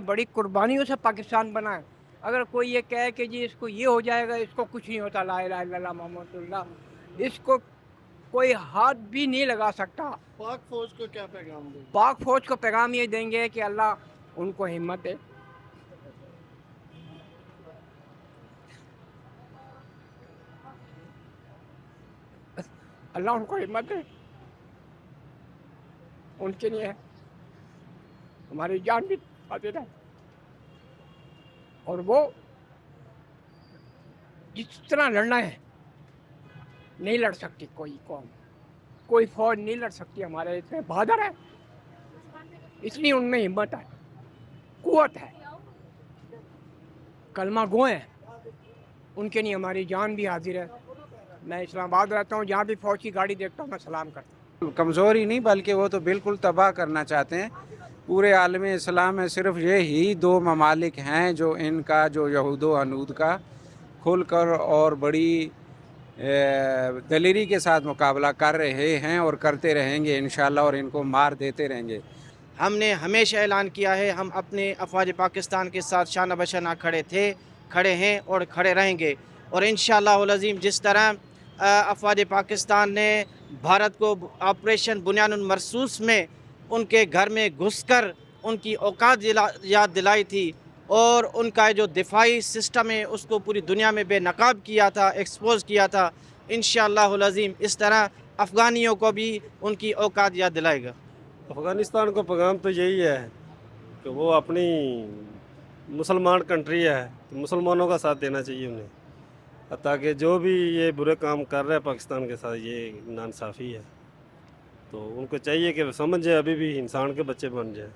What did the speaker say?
बड़ी कुर्बानियों से पाकिस्तान बना है। अगर कोई ये कहे कि जी इसको ये हो जाएगा, इसको कुछ नहीं होता, ला इलाहा इल्लल्लाह मुहम्मद रसूलुल्लाह, इसको कोई हाथ भी नहीं लगा सकता। पाक फौज को क्या पैगाम देंगे? पाक फौज को पैगाम ये देंगे कि अल्लाह उनको हिम्मत दे। अल्लाह उनको हिम्मत दे। उनके लिए हमारी जान भी हाजिर है। और वो जिस तरह लड़ना है नहीं लड़ सकती कोई कौम, कोई फौज नहीं लड़ सकती हमारे, इतने बहादुर है, इसलिए उनमें हिम्मत है, कुव्वत है, कलमा गो है। उनके लिए हमारी जान भी हाजिर है। मैं इस्लामाबाद रहता हूँ, जहाँ भी फौज की गाड़ी देखता हूँ मैं सलाम करता हूँ। कमज़ोरी नहीं बल्कि वो तो बिल्कुल तबाह करना चाहते हैं। पूरे आलम इस्लाम में सिर्फ ये ही दो ममालिक हैं जो इनका जो यहूद व हनूद का खुल कर और बड़ी दलेरी के साथ मुकाबला कर रहे हैं और करते रहेंगे इंशाअल्लाह, और इनको मार देते रहेंगे। हमने हमेशा ऐलान किया है, हम अपने अफवाज पाकिस्तान के साथ शाना बशाना खड़े थे, खड़े हैं और खड़े रहेंगे। और इंशाअल्लाह अज़ीम जिस तरह अफवाज पाकिस्तान ने भारत को ऑपरेशन बुनियानुल मरसूस में उनके घर में घुसकर उनकी औकात याद दिलाई थी और उनका जो दिफाई सिस्टम है उसको पूरी दुनिया में बेनकाब किया था, एक्सपोज किया था, इंशाअल्लाह अज़ीम इस तरह अफ़गानियों को भी उनकी औकात याद दिलाएगा। अफ़गानिस्तान को पैगाम तो यही है कि वो अपनी मुसलमान कंट्री है तो मुसलमानों का साथ देना चाहिए उन्हें, ताकि जो भी ये बुरे काम कर रहे हैं पाकिस्तान के साथ ये नाइंसाफ़ी है, तो उनको चाहिए कि समझ जाए, अभी भी इंसान के बच्चे बन जाए।